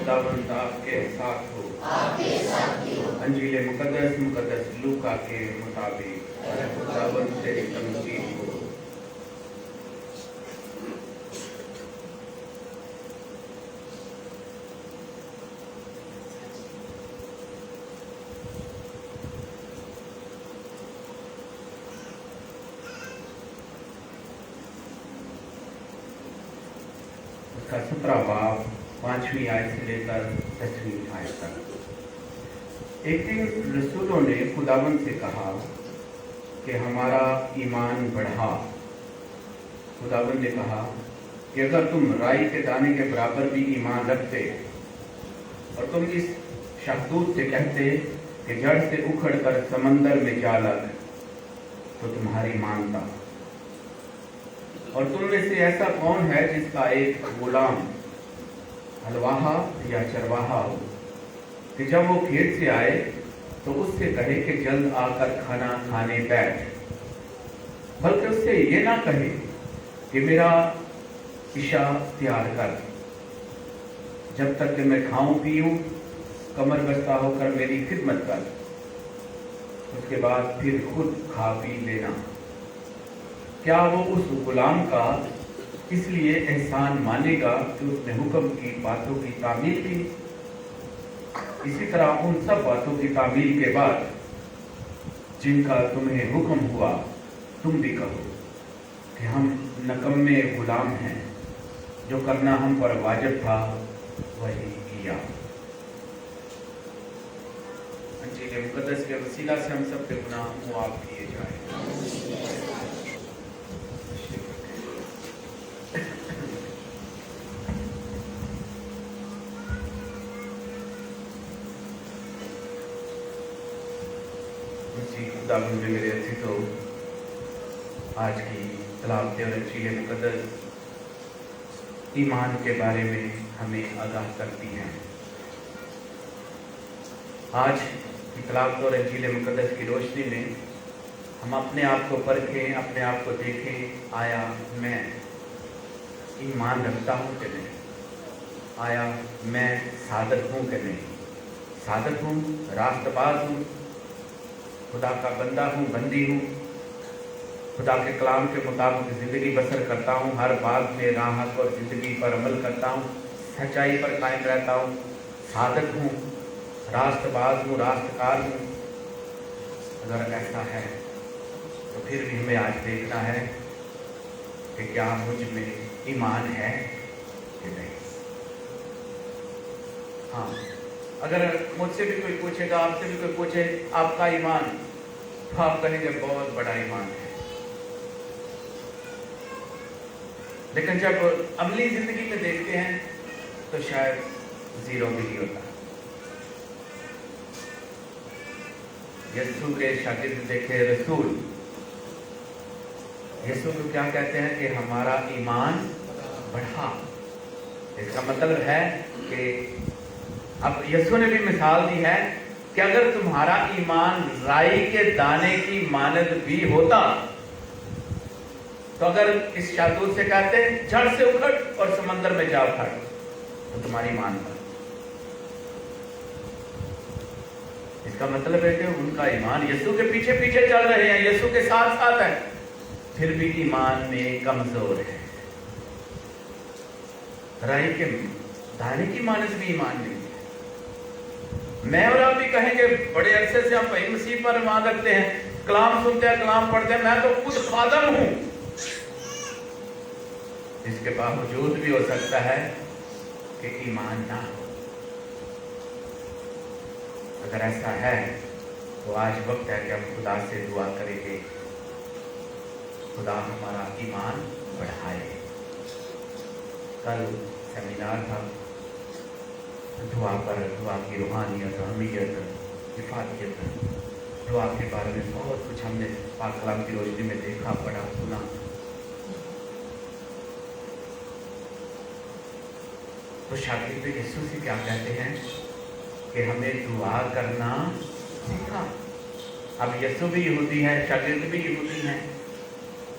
खुदावंद आपके साथ हो। अंजील मुकद्दस लूका के मुताबिक खुदावंद तेरी तमजीद हो। उसका 17 बाब 5वीं आयत से लेकर 10वीं आयत तक। एक दिन रसूलों ने खुदावंद से कहा कि हमारा ईमान बढ़ा। खुदावंद ने कहा कि अगर तुम राई के दाने के बराबर भी ईमान रखते और तुम इस शहदूत से कहते कि जड़ से उखड़ कर समंदर में जा लग, तो तुम्हारी मानता। और तुम में से ऐसा कौन है जिसका एक गुलाम हलवाहा या चरवाहा हो कि जब वो खेत से आए तो उससे कहे कि जल्द आकर खाना खाने बैठ, बल्कि उससे ये ना कहे कि मेरा इशा तैयार कर, जब तक कि मैं खाऊं पीऊं, कमर बस्ता होकर मेरी खिदमत कर, उसके बाद फिर खुद खा पी लेना। क्या वो उस गुलाम का इसलिए एहसान मानेगा कि उसने हुक्म की बातों की तामील की? इसी तरह उन सब बातों की तामील के बाद जिनका तुम्हें हुक्म हुआ, तुम भी कहो कि हम नकम्मे गुलाम हैं, जो करना हम पर वाजिब था वही किया। अंजील मुकद्दस के वसीला से हम सब के गुनाह मुआफ किए जाए। खुदावंद मेरे अजीजों, आज की तलावत और अंजील मुकद्दस ईमान के बारे में हमें आगाह करती हैं। आज की तलावत और अंजील मुकद्दस की रोशनी में हम अपने आप को परखें, अपने आप को देखें, आया मैं ईमान रखता हूँ कि नहीं, आया मैं सादक हूँ कि नहीं, सादक हूँ, रास्तबाज हूँ, खुदा का बंदा हूँ, बंदी हूँ, खुदा के कलाम के मुताबिक ज़िंदगी बसर करता हूँ, हर बात में राहत और ज़िंदगी पर अमल करता हूँ, सच्चाई पर कायम रहता हूँ, सादक हूँ, रास्तबाज हूँ, रास्तकार हूँ। अगर ऐसा है तो फिर भी हमें आज देखना है कि क्या मुझ में ईमान है कि नहीं। हाँ, अगर मुझसे भी कोई पूछेगा, आपसे भी कोई पूछे आपका ईमान, तो आप कहेंगे बहुत बड़ा ईमान है। लेकिन जब अमली जिंदगी में देखते हैं तो शायद जीरो भी नहीं होता। यीशु के शागिर्द देखे रसूल, यीशु को क्या कहते हैं कि हमारा ईमान बढ़ा। इसका मतलब है कि अब यीशु ने भी मिसाल दी है कि अगर तुम्हारा ईमान राई के दाने की मानद भी होता, तो अगर इस शादूत से कहते जड़ से उखड़ और समंदर में जा उखड़, तो तुम्हारी ईमान बढ़। इसका मतलब है कि उनका ईमान यीशु के पीछे पीछे चल रहे हैं, यीशु के साथ साथ है, फिर भी ईमान में कमजोर है। राई के दाने की मानद भी ईमान नहीं। मैं और आप भी कहेंगे बड़े अरसे से हम वही मसीह पर ईमान रखते हैं, कलाम सुनते हैं, कलाम पढ़ते हैं, मैं तो खुद खादम हूं। इसके बावजूद भी हो सकता है कि ईमान ना हो। अगर ऐसा है तो आज वक्त है कि हम खुदा से दुआ करेंगे, खुदा हमारा ईमान बढ़ाए। कल सेमिनार था दुआ पर, दुआ की रूहानियत, अहमियत, इफादियत, दुआ के बारे में बहुत कुछ हमने पाक कलाम की रोशनी में देखा, पढ़ा, सुना। तो शागिर्द यीशु से क्या कहते हैं कि हमें दुआ करना सीखा। अब यीशु भी यहूदी है, शागिर्द भी यहूदी हैं,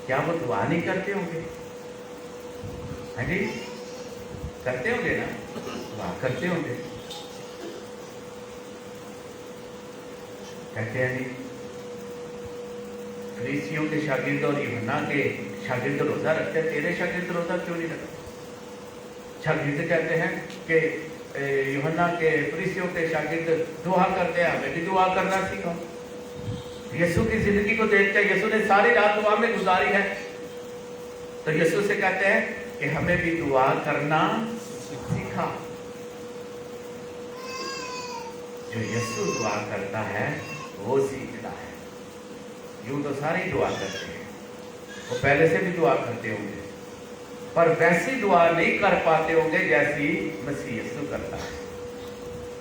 क्या वो दुआ नहीं करते होंगे? हाँ जी, करते होंगे ना, दुआ करते होंगे, कहते हैं नहीं। फरीसियों के शागिर्द और यूहन्ना के शागिर्द रोजा रखते हैं, तेरे शागिर्द रोजा क्यों नहीं रखते? शागिर्द कहते हैं कि यूहन्ना के फरीसियों के शागिर्द दुआ करते हैं, हमें भी दुआ करना सीखो। यीशु की जिंदगी को देखते हैं, यीशु ने सारी रात दुआ में गुजारी है, तो यीशु से कहते हैं कि हमें भी दुआ करना सीखा। जो यीशु दुआ करता है वो सीखता है। यूं तो सारे ही दुआ करते हैं, वो पहले से भी दुआ करते होंगे, पर वैसी दुआ नहीं कर पाते होंगे जैसी मसीह यीशु करता है।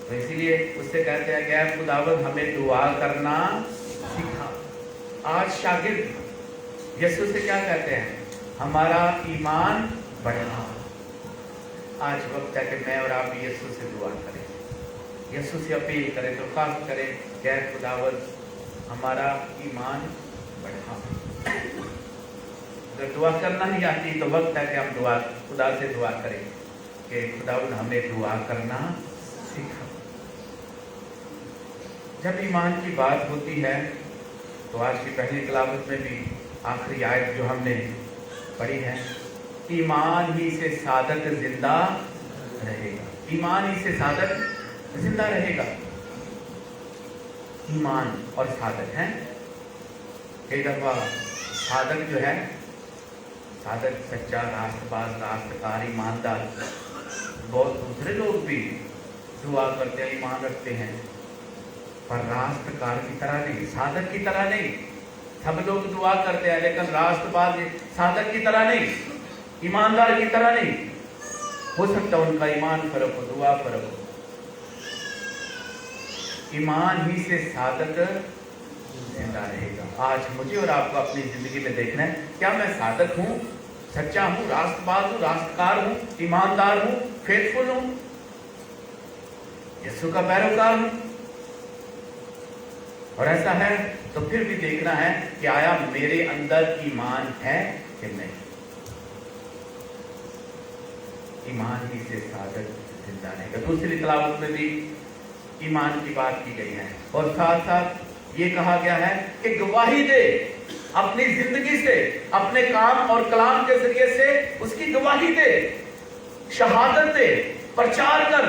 तो इसीलिए उससे कहते हैं कि खुदावंद हमें दुआ करना सीखा। आज शागिर्द यीशु से क्या कहते हैं? हमारा ईमान बढ़ा। आज वक्त है कि मैं और आप यीशु से दुआ करें, यीशु से अपील करें, दरख्वास्त करें कि खुदावंद हमारा ईमान बढ़ा। अगर दुआ करना नहीं आती तो वक्त है कि हम दुआ खुदा से दुआ करें कि खुदावंद हमें दुआ करना सीखा। जब ईमान की बात होती है तो आज की पहली तिलावत में भी आखिरी आयत जो हमने पढ़ी है, ईमान ही से साधक जिंदा रहेगा। ईमान ही से साधक जिंदा रहेगा। ईमान और साधक हैं। कई दफा साधक जो है, साधक सच्चा, राष्ट्रवाद, राष्ट्रकार, ईमानदार, बहुत दूसरे लोग भी दुआ करते हैं, ईमान रखते हैं, पर राष्ट्रकार की तरह नहीं, साधक की तरह नहीं। सब लोग दुआ करते हैं लेकिन राष्ट्रवाद साधक की तरह नहीं, ईमानदार की तरह नहीं। हो सकता है उनका ईमान फर्क हो, दुआ फर्क हो। ईमान ही से साधक जिंदा रहेगा। आज मुझे और आपको अपनी जिंदगी में देखना है, क्या मैं साधक हूँ, सच्चा हूँ, राष्ट्रवाद हूँ, राष्ट्रकार हूँ, ईमानदार हूँ, फेथफुल हूँ, यीशु का पैरोकार हूँ? और ऐसा है तो फिर भी देखना है कि आया मेरे अंदर ईमान है कि नहीं। ईमान ही से साधक जिंदा रहेगा। दूसरी तिलावत में भी ईमान की बात की गई है और साथ साथ ये कहा गया है कि गवाही दे, अपनी जिंदगी से, अपने काम और कलाम के जरिए से उसकी गवाही दे, शहादत दे, प्रचार कर।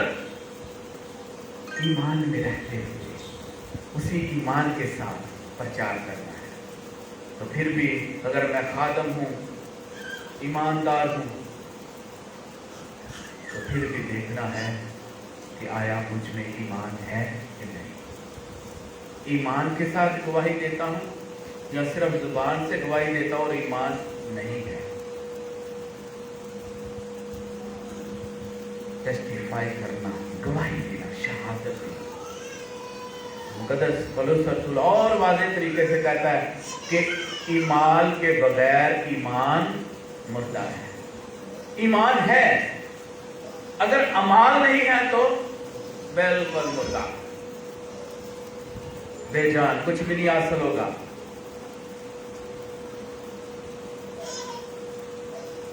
ईमान में रहते हुए उसी ईमान के साथ प्रचार करना है। तो फिर भी अगर मैं खादम हूं, ईमानदार हूं, तो फिर भी देखना है कि आया मुझ में ईमान है कि नहीं। ईमान के साथ गवाही देता हूं या सिर्फ जुबान से गवाही देता हूं और ईमान नहीं है। टेस्टिफाई करना, गवाही देना, शहादत देना। मुकद्दस पौलुस रसूल और वाज़ेह तरीके से कहता है कि ईमान के बगैर ईमान मुर्दा है। ईमान है, अगर अमाल नहीं है तो बिल्कुल मुर्दा, बेजान, कुछ भी नहीं हासिल होगा।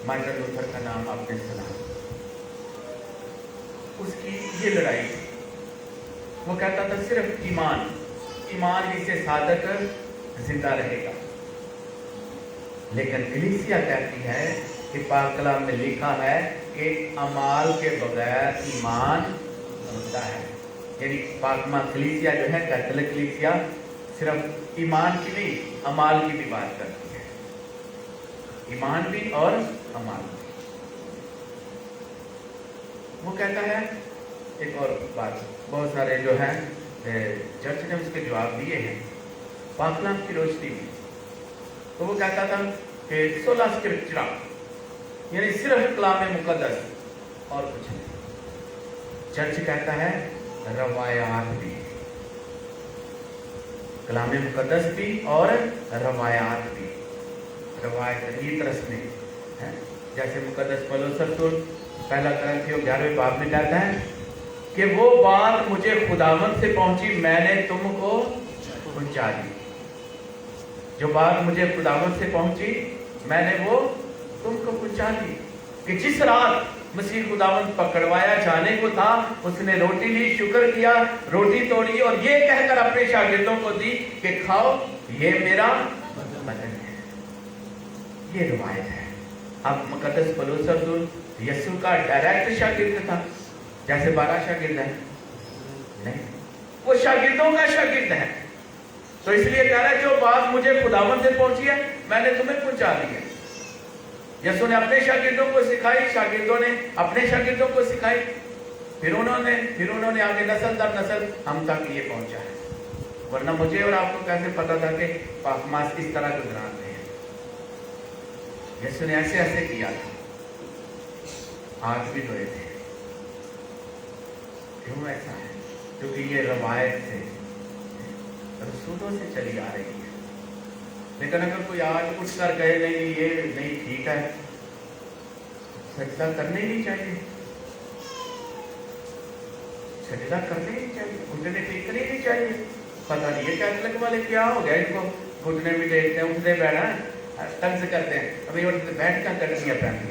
मार्टिन लूथर का नाम आपने सुना, उसकी ये लड़ाई थी। वो कहता था सिर्फ ईमान, ईमान ही से साधक जिंदा रहेगा। लेकिन कलीसिया कहती है कि पाक कलाम में लिखा है कि अमाल के बगैर ईमान मुर्दा है। यानी पाकमा कलीसिया जो है, कैथोलिक कलीसिया, सिर्फ ईमान की नहीं, अमाल की भी बात करती है। ईमान भी और अमाल भी। वो कहता है एक और बात, बहुत सारे जो है चर्च ने उसके जवाब दिए हैं पाक कलाम की रोशनी में। तो वो कहता था कि 16 स्क्रिप्चरा, यानी सिर्फ कलाम मुकद्दस और कुछ नहीं। चर्च कहता है रवायात भी, कलाम मुकद्दस भी और रवायात भी। रवायत ये रस्में हैं, जैसे मुकद्दस पौलुस रसूल पहला कुरिन्थियों 11वें बाब में कहता है कि वो बात मुझे खुदावंद से पहुंची, मैंने तुमको पहुंचा दी। जो बात मुझे खुदावंद से पहुंची मैंने वो तुमको पहुंचा दी कि जिस रात मसीह खुदावंद पकड़वाया जाने को था, उसने रोटी ली, शुक्र किया, रोटी तोड़ी और ये कहकर अपने शागिर्दों को दी कि खाओ, ये मेरा बदन है। ये रिवायत है। अब मुकद्दस पौलुस रसूल यीशु का डायरेक्ट शागिर्द था, जैसे 12 शागिर्द हैं, नहीं, वो शागिर्दों का शागिर्द है। तो इसलिए कह रहा है जो बात मुझे खुदावंद से पहुंची है मैंने तुम्हें पहुंचा दी है। यीशु ने अपने शागिर्दों को सिखाई, शागिर्दों ने अपने शागिर्दों को सिखाई, फिर उन्होंने आगे नस्ल दर नस्ल हम तक ये पहुंचा है। वरना मुझे और आपको कैसे पता था कि पाकमास किस तरह गुजराते हैं। यीशु ने ऐसे ऐसे किया था, हाथ भी धोए थे। क्यों ऐसा है? क्योंकि ये रवायत से, रसूलों से चली आ रही है। लेकिन अगर कोई आज उठ कर कहे नहीं ये नहीं ठीक है, सजदा करने ही नहीं चाहिए, सजदा करने ही नहीं चाहिए, घुटने टेकने ही नहीं चाहिए। पता नहीं ये कैथलिक वाले क्या हो गया, इनको घुटने भी टेकते हैं, उठते बैठा तंज करते हैं, अभी उठते बैठ कर करनी पहनती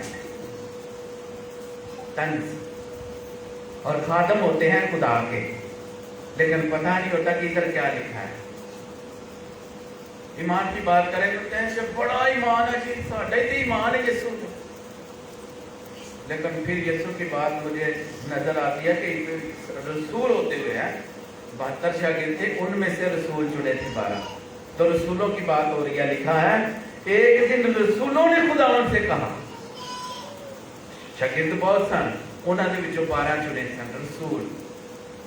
तंज, और खादम होते हैं खुदा के, लेकिन पता नहीं होता कि इधर क्या लिखा है। ईमान की बात करें तो कहते हैं जब बड़ा ईमान है जी, साढ़े तो ईमान है यीशु, लेकिन फिर यीशु की बात मुझे नजर आती है कि रसूल होते हुए हैं 72 शागिर्द थे, उनमें से रसूल चुने थे 12। तो रसूलों की बात हो रही है। लिखा है एक दिन रसूलों ने खुदावंद से कहा, शागिर्द बहुत सन, उन्होंने विचों 12 चुने सन रसूल,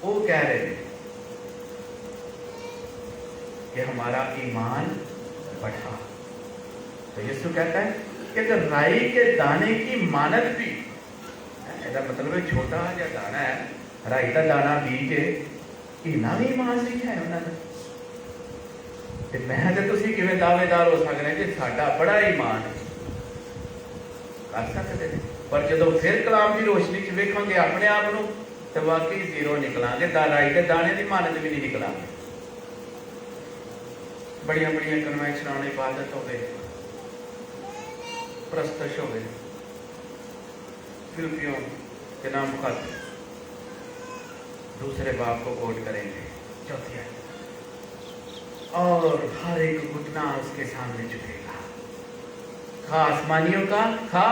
वो कह रहे थे कि हमारा ईमान बढ़ा। तो यीशु कहता है कि अगर राई के दाने की मानत भी, ऐसा मतलब है छोटा या दाना है, राई का दाना बी के इना भी ईमान नहीं है उन्होंने, तो मैं तो तुसी किवें दावेदार हो सकते हैं कि साडा बड़ा ईमान है, कर सकते हैं। पर जो फिर कलाम की रोशनी च वेखांगे अपने आप को, तो वाकई जीरो निकलांगे, राई के दाने की मानत भी नहीं निकलांगे। बड़िया बड़िया कन्वेंशन इबादत हो गए, प्रस्तश हो गए, फिलिपियों के नाम खत दूसरे बाप को कोट करेंगे, चौथी आयत, और हर एक घुटना उसके सामने झुकेगा, खा आसमानियों का, खा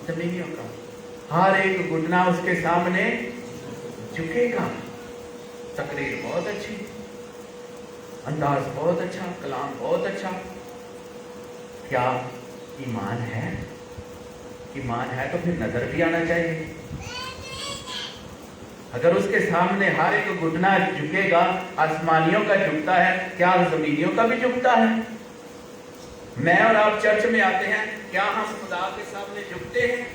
जमीनियों का, हर एक घुटना उसके सामने झुकेगा। तकरीर बहुत अच्छी, अंदाज बहुत अच्छा, कलाम बहुत अच्छा। क्या ईमान है? ईमान है तो फिर नजर भी आना चाहिए। अगर उसके सामने हर एक घुटना झुकेगा, आसमानियों का झुकता है, क्या जमीनियों का भी झुकता है? मैं और आप चर्च में आते हैं, क्या हम खुदा के सामने झुकते हैं?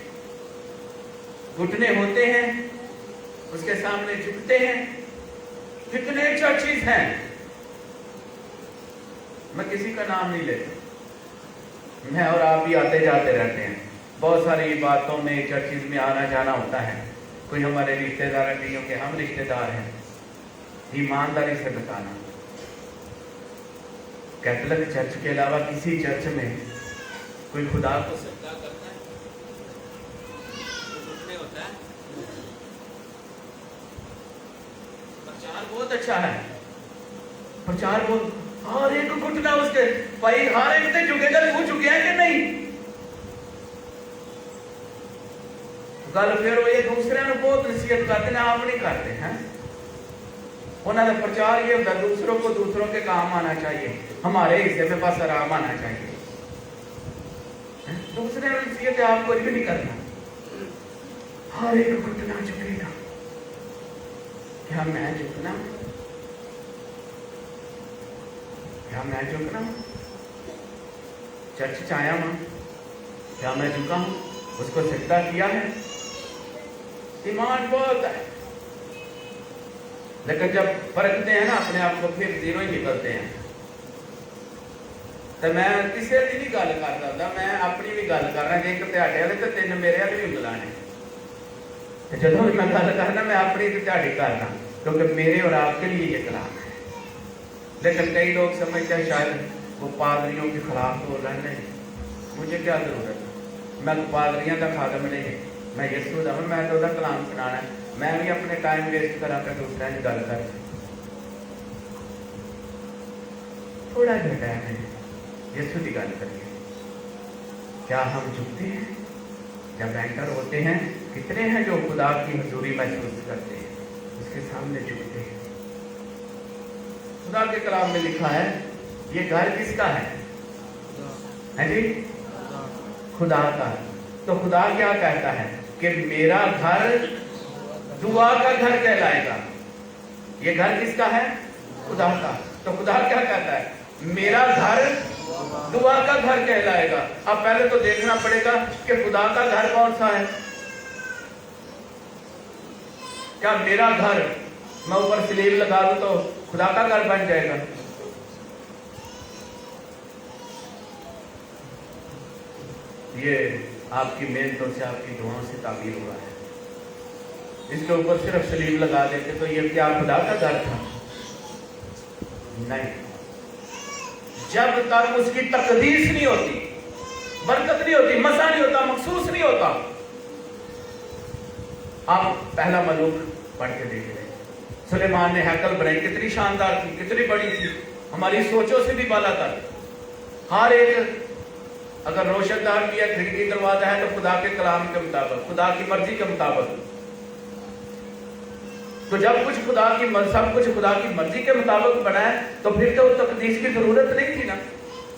घुटने होते हैं, उसके सामने झुकते हैं? कितने चर्चिज हैं, मैं किसी का नाम नहीं लेता, मैं और आप भी आते जाते रहते हैं, बहुत सारी बातों में चर्चिज में आना जाना होता है। कोई हमारे रिश्तेदार नहीं हो कि हम रिश्तेदार हैं, ईमानदारी से बताना। कैथलिक चर्च के अलावा किसी चर्च में कोई खुदा को सजदा करता है? तो होता है। प्रचार बहुत अच्छा है, प्रचार बहुत, हर एक घुटना उसके भाई, हर एक से झुकेगा, तू झुके है कि नहीं? गल फिर वो ये दूसरे ने बहुत नसीहत करते हैं, आप नहीं करते हैं। उन्होंने प्रचार ये होता, दूसरों को दूसरों के काम आना चाहिए, हमारे हिस्से में बस आराम आना चाहिए। दूसरे ने नसीहत आप कुछ भी नहीं करना, हर एक घुटना झुकेगा। क्या मैं झुकना? क्या मैं झुकना? चर्च आया हूं, क्या मैं झुका हूं? उसको सजदा किया है? ईमान बहुत है, लेकिन जब परखते हैं ना अपने आप को, फिर जीरो ही निकलते हैं। तो मैं किसी की नहीं गल कर सकता, मैं अपनी भी गल कर रहा, एक ध्याड़े वाले तो 3 मेरे वाले भी ਉਂਗਲਾਂ ने। जो मैं गल करना, मैं अपनी ध्याड़ी करना, क्योंकि मेरे और आपके लिए ये कलाम है। लेकिन कई लोग समझते हैं शायद वो पादरियों के खिलाफ बोल रहे हैं। मुझे क्या जरूरत है, मैं पादरियों का खादम नहीं है, میں यसू دا میں تو کلام سنانا ہے, میں بھی اپنے ٹائم ویسٹ کرا کر دوسرے کی گل کر تھوڑا جا ٹائم ہے यसू کی گل کریے. کیا ہم جھکتے ہیں جب اینکر ہوتے ہیں؟ کتنے ہیں جو خدا کی حضوری محسوس کرتے ہیں, اس کے سامنے جھکتے ہیں. خدا کے کلام میں لکھا ہے یہ گھر کس کا ہے جی؟ خدا کا. تو خدا کیا کہتا ہے کہ میرا گھر دعا کا گھر کہلائے گا. یہ گھر کس کا ہے؟ خدا کا. تو خدا کیا کہتا ہے میرا گھر دعا کا گھر کہلائے گا. اب پہلے تو دیکھنا پڑے گا کہ خدا کا گھر کون سا ہے. کیا میرا گھر میں اوپر سلیب لگا دوں تو خدا کا گھر بن جائے گا؟ یہ آپ کی محنتوں سے, آپ کی دعاؤں سے تعبیر ہوا ہے. اس کے اوپر صرف سلیب لگا دیتے تو یہ کیا خدا کا گھر تھا؟ نہیں. جب تک اس کی تقدیس نہیں ہوتی, برکت نہیں ہوتی, مزہ نہیں ہوتا, مخصوص نہیں ہوتا. آپ پہلا ملوک پڑھ کے دیکھ رہے, سلیمان نے ہیکل بنائی, کتنی شاندار تھی, کتنی بڑی تھی, ہماری سوچوں سے بھی بالا تر. ہر ایک اگر روشن دار کیا کھڑکی دروازہ ہے تو خدا کے کلام کے مطابق, خدا کی مرضی کے مطابق. تو جب کچھ خدا کی سب کچھ خدا کی مرضی کے مطابق بنا ہے تو پھر تو تقدیس کی ضرورت نہیں تھی نا.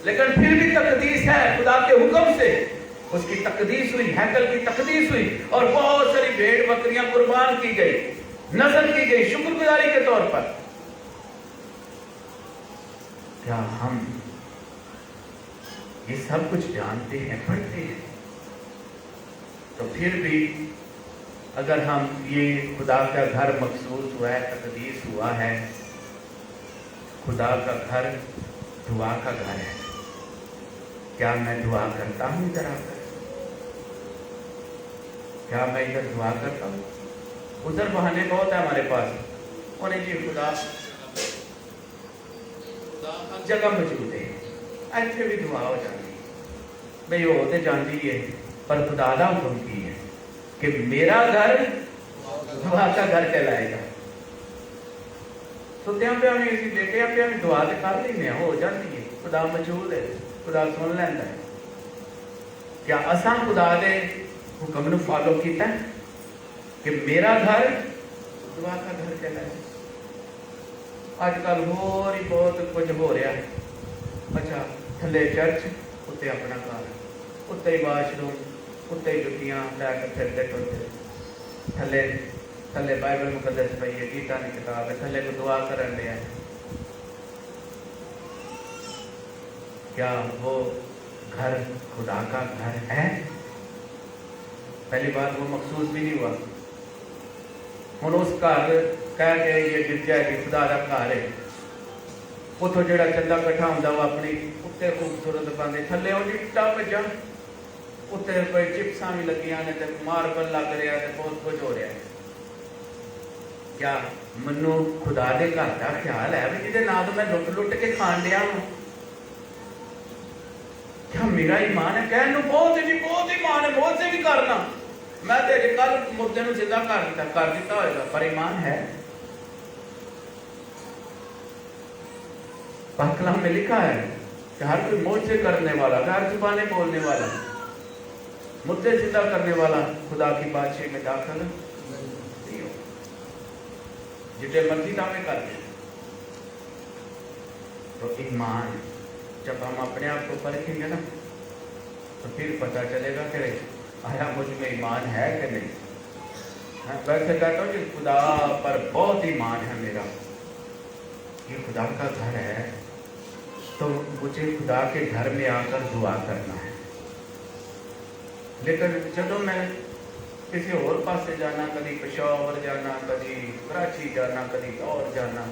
لیکن پھر بھی تقدیس ہے خدا کے حکم سے. اس کی تقدیس ہوئی, ہیکل کی تقدیس ہوئی, اور بہت ساری بھیڑ بکریاں قربان کی گئی, نذر کی گئی شکر گزاری کے طور پر. کیا ہم یہ سب کچھ جانتے ہیں, پڑھتے ہیں؟ تو پھر بھی اگر ہم یہ خدا کا گھر مخصوص ہوا ہے, تقدیس ہوا ہے, خدا کا گھر دعا کا گھر ہے, کیا میں دعا کرتا ہوں ادھر آ کر؟ کیا میں ادھر دعا کرتا ہوں؟ ادھر بہانے بہت ہے ہمارے پاس, انہیں جی خدا ہر جگہ موجود ہے, ایسے بھی دعا ہو جاتی بھئی وہ ہوتے جانتی ہے, پر خدا دا حکم کی ہے کہ میرا گھر دعا کا گھر کہلائے گا. سوتے ہیں پہ ہمیں اسی دیکھے ہیں پہ ہمیں دعا دے کر لینے ہو جاتی ہے, خدا موجود ہے, خدا سن لینا ہے. کیا اساں خدا دے حکم نو فالو کیتا ہے کہ میرا گھر دعا کا گھر کہلائے گا؟ آج کل ہو رہی بہت کچھ ہو رہا ہے. اچھا تھلے چرچ, اتنے اپنا گھر, اتنے ہی واش روم, اتنے ہی جتیاں لے کے پھرتے ٹرتے, تھلے تھلے بائبل مقدس پئی ہے, گیتا کی کتاب ہے, تھلے کو دعا کرن دیا. کیا وہ گھر خدا کا گھر ہے؟ پہلی بات وہ مخصوص بھی نہیں ہوا. ہوں اس گھر کہہ کے یہ گرجا ہے خدا کا گھر ہے, اتوں جہاں چندہ کٹھا ہوتا وہ اپنی اتنے خوبصورت بندے, تھلے وہ ٹا بجا, اتنے کوئی چپساں بھی لگیاں نے, ماربل لگ رہا ہے, بہت کچھ ہو رہا ہے. کیا منو خدا دے گھر کا خیال ہے بھی جہاں نہ تو میں لٹ لٹ کے کھان لیا ہوں؟ کیا میرا ایمان ہے؟ کہنے بہت ایمان ہے, بہت سے بھی کرنا, میں تیرے کل مردے نو زندہ کر دیتا ہوئے گا, پر ایمان ہے؟ پاک کلام میں لکھا ہے کہ ہر کوئی معجزے کرنے والا, ہر زبانیں بولنے والا, مردے زندہ کرنے والا خدا کی بادشاہی میں داخل نہیں ہو. جتنے مرضی دعوے کر دیں. تو ایمان جب ہم اپنے آپ کو پرکھیں گے نا تو پھر پتہ چلے گا کہ آیا مجھ میں ایمان ہے کہ نہیں. ویسے کہتا ہوں کہ خدا پر بہت ایمان ہے میرا, یہ خدا کا گھر ہے, تو مجھے خدا کے گھر میں آ کر دعا کرنا ہے. لیکن جب میں کسی اور پاسے جانا, کدی پشاور جانا, کدی کراچی جانا, کدی اور جانا,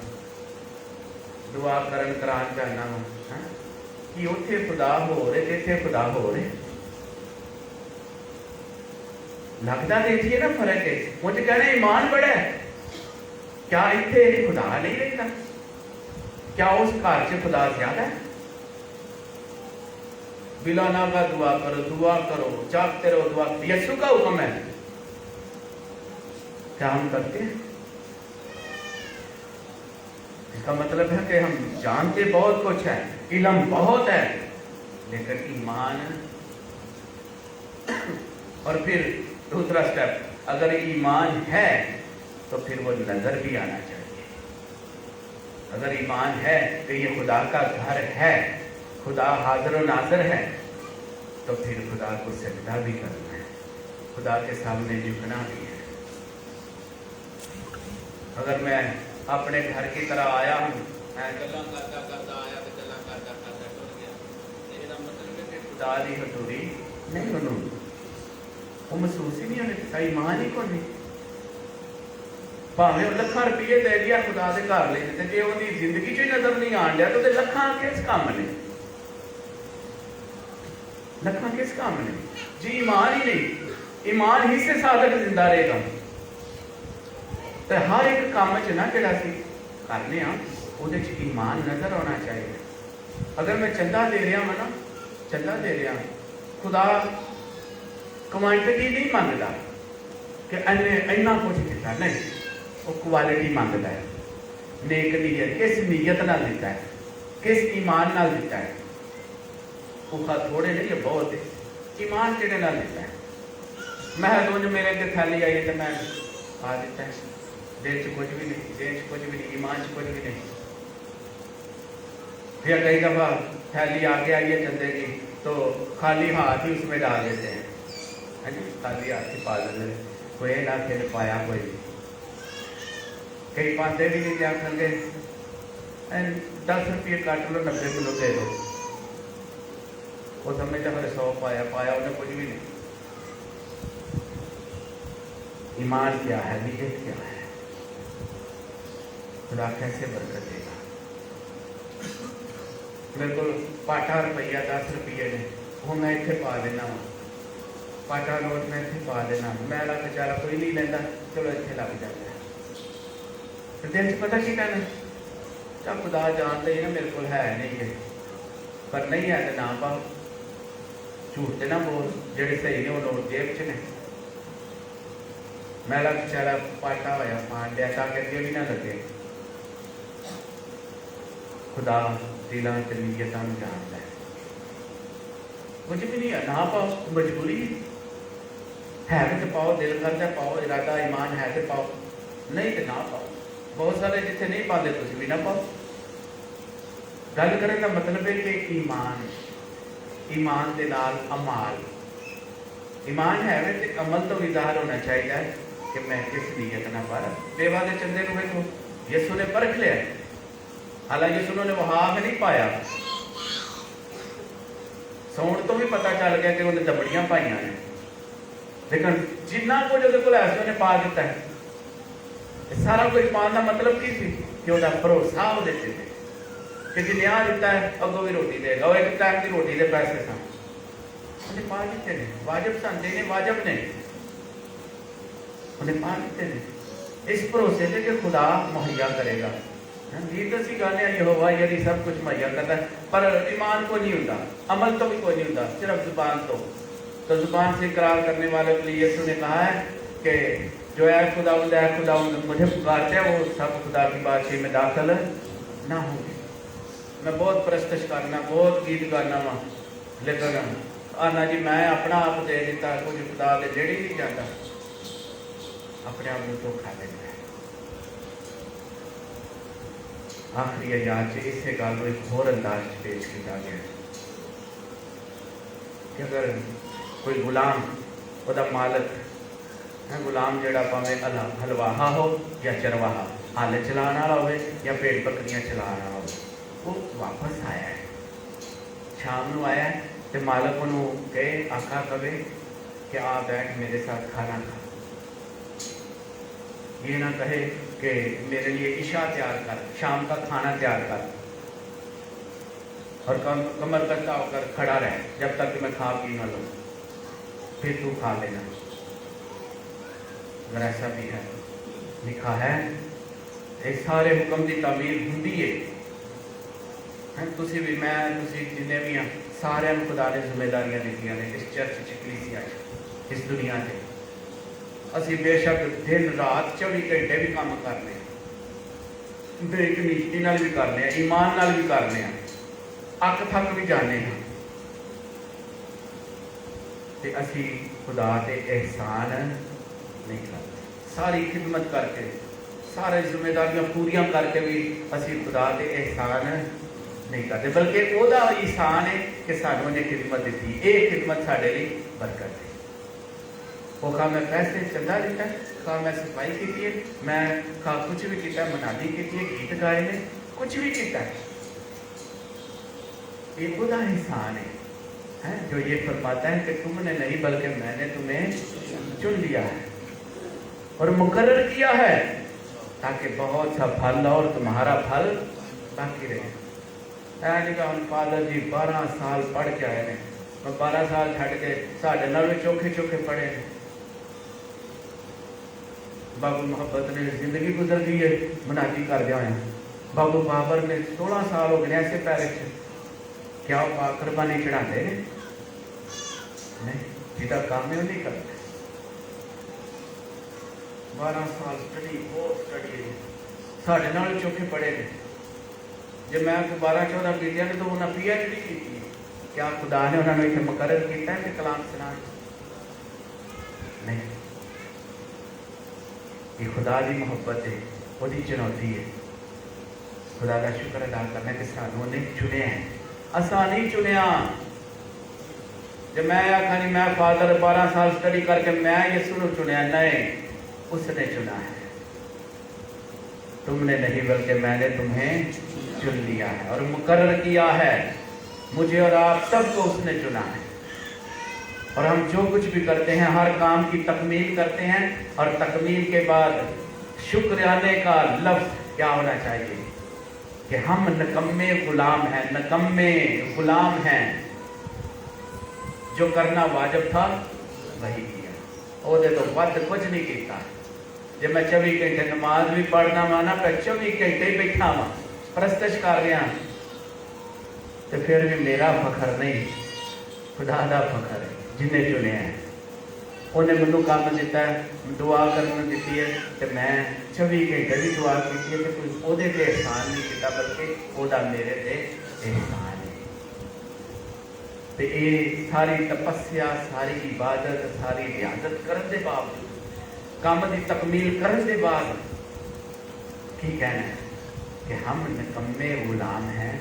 دعا کران جانا, کہ اتنے خدا ہو رہے اتنے خدا ہو رہے, لگتا دیکھیے نا فرق ہے. مجھے کہنا ایمان بڑا ہے, کیا اتنے خدا نہیں رہتا؟ کیا اس گھر سے خدا زیادہ ہے؟ بلا ناغہ دعا کرو, جاگتے رہو, دعا. یسوع کا حکم ہے क्या हम करते हैं? इसका मतलब है कि हम जानते बहुत कुछ है, इल्म बहुत है, लेकिन ईमान। और फिर दूसरा स्टेप, अगर ईमान है तो फिर वो नजर भी आना चाहिए। अगर ईमान है कि ये खुदा का घर है, खुदा हाजिर और नाज़िर है, तो फिर खुदा को सजदा भी करना है, खुदा के सामने झुकना भी है। अगर मैं अपने घर की तरह आया हूँ, मैं गल्ला करता आया तो गल्ला करता टुर गया, मेरा मतलब है कि खुदा की हजूरी नहीं होनी, वो महसूस ही नहीं होने, ईमान ही को नहीं। भावें लखां रुपये दे दिया खुदा के घर ले, जे उहदी जिंदगी च नजर नहीं आन दिया तो लखां किस काम ने, लखां किस काम ने जी? ईमान ही नहीं, ईमान ही से साधक जिंदा रहेगा। तो हर एक काम च ना जिहड़ा असीं करने आ उहदे च ईमान नजर आना चाहिए। अगर मैं चंदा दे रहा हाँ ना, चंदा दे रहा, खुदा क्वांटिटी नहीं मंगता कि इन्हें इन्ना कुछ दिता, नहीं, वो क्वालिटी मंगता है। नेक नीयत, किस नीयत नाल दिता है, किस ईमान नाल दिता है। भूखा थोड़े नहीं, बहुत है, ईमान किहड़े नाल दिता है। मैं रोज मेरे अगे थैली आई तो मैं पा दिता है, दिल च कुछ भी नहीं, दिल च कुछ भी नहीं, ईमान च कुछ भी नहीं। फिर कई दफा थैली आगे आई है चंदे की तो खाली हाथ ही उसमें डाल देते हैं, है जी, खाली हाथ ही पा देते हैं, कोई ना फिर पाया कोई, कई पाते भी नहीं, क्या करेंगे 10 रुपये काट लो, 90 किलो दे दो, वो समझता मेरे 100 पाया, पाया उन्हें कुछ भी नहीं। ईमान क्या है, नीयत क्या है, खुदा कैसे बरकत देगा। मेरे को पाटा रुपया 10 रुपये ने, वो मैं इतने पा देना वा, पाटा नोट मैं इतने पा देना, मैला बेचारा कोई नहीं लेंदा, चलो इतने लग जाता है। तो दिल च पता की कहना, क्या खुदा जानते ही ना मेरे को है नहीं है, पर नहीं है तो ना पाओ, झूठ तो ना बोल, जेडे सही ने वो नोट जेब च ने। मैला बेचारा पाटा होया पान लिया ताकि अगे भी ना लगे। खुदा दिलों च नीयतां जानता है, कुछ भी नहीं है, ना पाओ, मजबूरी है तो पाओ, दिल करता पाओ, इरादा ईमान है तो पाओ, नहीं तो ना पाओ। बहुत सारे जिथे नहीं पाते तुम भी ना पाओ। गल करने का मतलब है कि ईमान, ईमान के नाल अमाल, ईमान है तो अमल तो भी ज़ाहिर होना चाहिए कि मैं किस नीयत ना पर। बेवा के चंदे को देखो, यसू ने परख लिया, हालांकि यसू ने वहा नहीं पाया, सौण तो भी पता चल गया कि उन्हें दबड़ियां पाइया ने, लेकिन जिन्ना कुछ उसके को उन्हें पा दिता है। सारा कुछ पाने का मतलब की सी कि वह भरोसा वो देते थे कि जिन्हें आ दिता है अगों भी रोटी देगा, और एक टाइम की रोटी के पैसे सन उन्हें पा दिते ने, वाजब सन देने वाजब ने, उन्हें पा दिते ने, इस भरोसे से कि खुदा मुहैया करेगा। गीत असी गाने यहोवा यदि सब कुछ मुहैया करता है, पर ईमान को नहीं होता, अमल तो भी कोई नहीं होता, सिर्फ जुबान तो जुबान से इकरार करने वाले के लिए यीशु ने कहा है कि जो है खुदावंद मुझे पुकारते हैं वो सब खुदा की बादशाही में दाखिल ना होंगे। मैं बहुत प्रस्तश करना, बहुत गीत गाना वा, लेकिन आना जी मैं अपना आप दे दिता, कुछ खुदा के जेड़ी नहीं जाता, अपने आप को धोखा देता है। आखिरी आयत से इसे गल को एक होर अंदाज पेश किया गया कि अगर कोई गुलाम वह मालक है, गुलाम जड़ा भावें हलवाहा हो या चरवाहा, हल चलाने वाला हो या भेड़ बकरियां चलाने वाला हो, वो वापस आया है, शाम को आया है, तो मालक उन्होंने कहे आका कहे कि आ बैठ मेरे साथ खाना खा, ये ना कहे कि मेरे लिए इशा तैयार कर, शाम का खाना तैयार कर, और कमर कसा होकर खड़ा रहे जब तक मैं खा पी ना लूँ, फिर तू खा लेना। अगर ऐसा भी है, लिखा है इस सारे हुक्म की तामीर होंगी है, तुसी भी मैं तुसी जिन्हें भी हैं सारे खुदा ने जिम्मेदारियां दी ने इस चर्च च कलीसिया इस दुनिया से, असी बेशक दिन रात 24 घंटे भी काम करने, एक नीति नाल भी करने, ईमान नाल भी करने, अक थक भी जाने हैं, ते असी खुदा के एहसान नहीं करते। सारी खिदमत करके, सारी जिम्मेदारियां पूरियां करके भी असी खुदा के एहसान नहीं करते, बल्कि वह एहसान है कि सानू ने खिदमत दी। ये खिदमत साडे लई बरकत है। वो खा मैं पैसे चंदा दिता, खा मैं सफाई की है, मैं खा कुछ भी किया, मनाली की है, गीत गाए ने, कुछ भी किया, ये खुदा एहसान है जो ये फरमाता है कि तुमने नहीं बल्कि मैंने तुम्हें चुन लिया है और मुकर्रर किया है ताकि बहुत सा फल और तुम्हारा फल बाकी रहे। हम फादर जी 12 साल पढ़ के आए ने, मैं 12 साल छड़ के साढ़े नाल चौखे चौखे पढ़े ने। बाबू मोहब्बत ने जिंदगी गुजर गई है मनाजी करदे होए। बाबू बाबर ने 16 साल हो गए ऐसे पैर च, क्या कुर्बानी चढ़ाते हैं? नहीं, जिदा काम है वो नहीं करते। 12 साल स्टडी, बहुत स्टडी है, साढ़े नाल चौखे पढ़े ने। जब मैं 12-14 कीतियां ने तो उन्हें PhD की, क्या खुदा ने उन्होंने इतने मुकर्रर किया कि कलाम सुना? नहीं, ये खुदा की मोहब्बत है, वो चुनौती है। खुदा का शुक्र अदा करना कि सानू ने चुनिया है, असा नहीं चुनिया। जब मैं आखा नहीं मैं फादर 12 साल स्टडी करके मैं यसू को चुनिया, नहीं, उसने चुना है। तुमने नहीं बल्कि मैंने तुम्हें चुन लिया है और मुकर्रर किया है। मुझे और आप सबको उसने चुना है और हम जो कुछ भी करते हैं हर काम की तकमील करते हैं और तकमील के बाद शुक्राने का लफ्ज क्या होना चाहिए कि हम नकम्मे गुलाम हैं, नकम्मे गुलाम हैं। जो करना वाजिब था वही किया, वो तो वध कुछ नहीं किया। जब मैं 24 घंटे नमाज भी पढ़ना माना पर 24 घंटे ही बैठा वा परस्तश कर रहा, तो फिर भी मेरा फखर नहीं, खुदा का फखर है जिन्हें चुने हैं। उन्हें मैनू काम दिता है, दुआ करने दी है, तो मैं 24 घंटे भी दुआ की है, तो कोई ओदे ते एहसान नहीं किया बल्कि ओदा मेरे ते एहसान है। तो ये सारी तपस्या, सारी इबादत, सारी रियाजत करने के बावजूद, काम की तकमील करने के बाद की कहना है कि हम निकम्मे गुलाम हैं।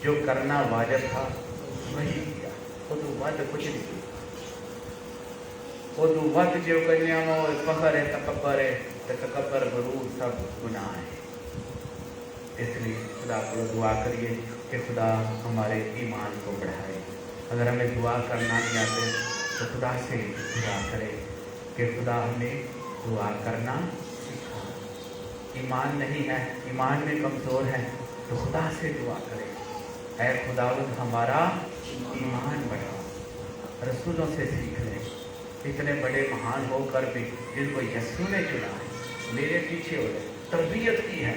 जो करना वाजिब था वही किया, वो तो वध कुछ नहीं किया। वो तो वध जो करने फखर है, तकबर है, तो तकबर गरूर सब गुनाह है। इसलिए खुदा को दुआ करिए कि खुदा हमारे ईमान को बढ़ाए। अगर हमें दुआ करना नहीं आते तो खुदा से दुआ करें कि खुदा हमें दुआ करना सिखा। ईमान नहीं है, ईमान में कमज़ोर है, तो खुदा से दुआ करें, ऐ खुदावंद हमारा ईमान बढ़ाओ। रसूलों से सीख लें, इतने बड़े महान होकर भी जिनको यीशु ने चुना है, मेरे पीछे हो गए, तरबियत की है।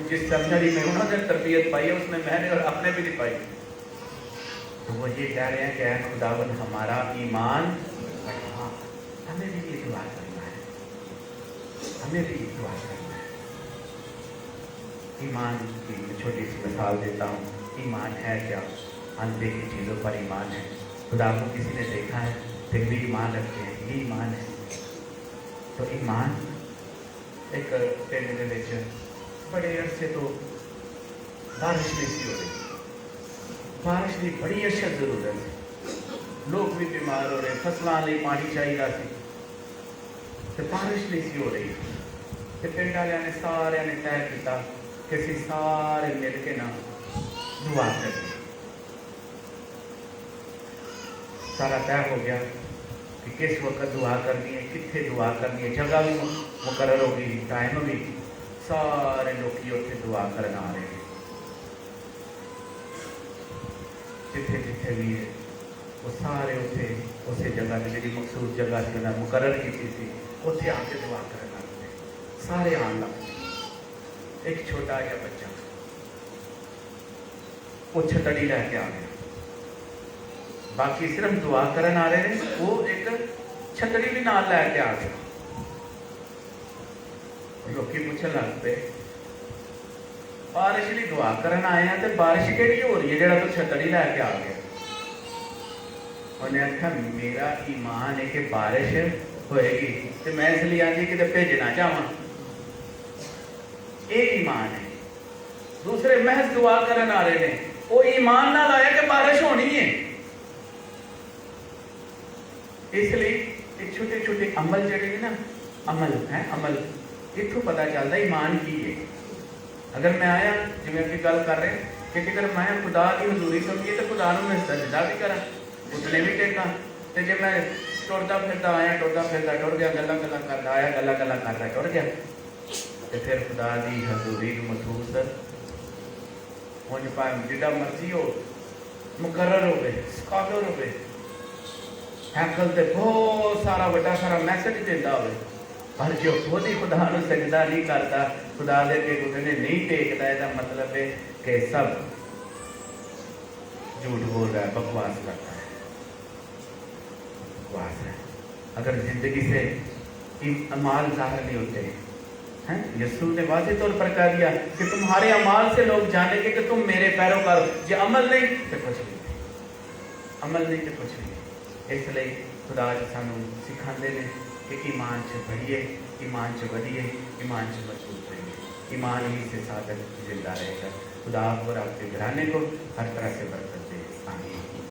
जिस सेमिनरी में उन्होंने तरबियत पाई है उसमें मैंने और आपने भी नहीं पाई। तो वो ये कह रहे हैं कि ऐ खुदावंद हमारा ईमान बढ़ा। हमें भी ये दुआ करना है, हमें भी ये दुआ करना है। ईमान की छोटी सी मिसाल देता हूँ। ईमान है क्या? अनदेखी चीज़ों पर ईमान है। खुदा को किसी ने देखा है फिर भी ईमान रखते हैं, ये ईमान है। तो ईमान एक पिंड के विच बड़े अरसे तो बारिश नहीं सी हो रही, बारिश की बड़ी अशद जरूरत है, लोग भी बीमार हो रहे, फसलों लिए पानी चाहिए सी, तो बारिश नहीं सी हो रही। तो पिंड वाले ने सारे ने तय किया कि असीं सारे मिल के ना दुआ करें। सारा तय हो गया कि किस वक्त दुआ करनी है, कितने दुआ करनी है, जगह भी मुकर्रर हो गई, टाइम भी। सारे लोग उत्थे दुआ करने आ रहे हैं, जिथे जिथे भी है वो सारे उत्थे उस जगह से जी मखसूस जगह से उन्हें मुकर्रर की थी, उत्थे आके दुआ करने लगते, सारे आन लग। एक छोटा जहा बच्चा वो छतड़ी लैके आ गया, बाकी सिर्फ दुआ करन आ रहे हैं। वो एक छतरी भी नाल लैके आ गया। लोग पूछन लग पे बारिश की दुआ करन आए हैं तो बारिश केड़ी हो रही है जेड़ा तू छतरी लैके आ गया? उन्हें आखा मेरा ईमान है कि बारिश होएगी तो मैं इसलिए आज कि भेजना चाहवा, ये ईमान है। दूसरे महज दुआ करन आ रहे हैं, वो ईमान ना लाया कि बारिश होनी है। इसलिए छोटे छोटे अमल जड़े ना, अमल है अमल, इतों पता चलता ईमान की है। अगर मैं आया जिवें अभी गल कर रहे कि अगर मैं खुदा की हजूरी समझिए तो खुदा मैं सजदा भी करा, उतने भी टेका, तो जे मैं टुरदा फिरदा आया, टुरदा फिरदा टुर गया, गल्लां गल्लां करदा आया, गल्लां गल्लां करदा टुर गया, तो फिर खुदा की हजूरी महसूस उंज भावें जिड्डा मर्जी हो, मुकर्रर होवे, स्कॉलर होवे, हैकल ते बहुत सारा बड़ा सारा मैसेज देता हो, पर जो खुद ही खुदा नूं सजदा नहीं करता, खुदा दे अगे घुटने नहीं टेकता, इसका मतलब है कि सब झूठ बोल रहा है, बकवास करता है, बकवास है। अगर जिंदगी से अमाल जाहिर नहीं होते हैं, यीशु ने वाज़ेह तौर पर कह दिया कि तुम्हारे अमाल से लोग जानेंगे कि तुम मेरे पैरोकार हो। जो अमल नहीं तो कुछ नहीं, अमल नहीं तो कुछ नहीं। इसलिए खुदा सानू सिखाते हैं कि ईमान से बढ़िए, ईमान से बढ़िए, ईमान से मजबूत रहिए। ईमान ही से साधन जिंदा रहेगा। खुदा आप और आपके घराने को हर तरह से बरकत